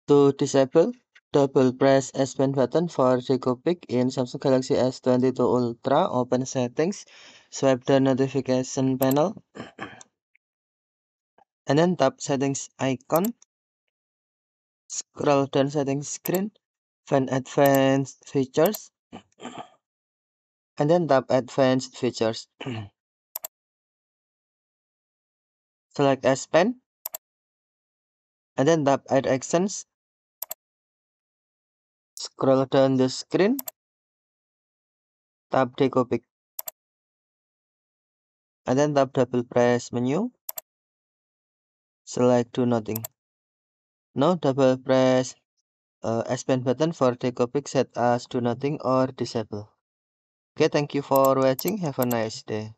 To disable, double press S Pen button for DECO PIC in Samsung Galaxy S22 Ultra. Open settings, swipe the notification panel, and then tap settings icon. Scroll down settings screen, find advanced features, and then tap advanced features. Select S Pen, and then tap add actions. Scroll down the screen, tap DECO PIC, and then tap double press menu. Select do nothing. Now double press S Pen button for DECO PIC set as do nothing or disable. Okay, thank you for watching. Have a nice day.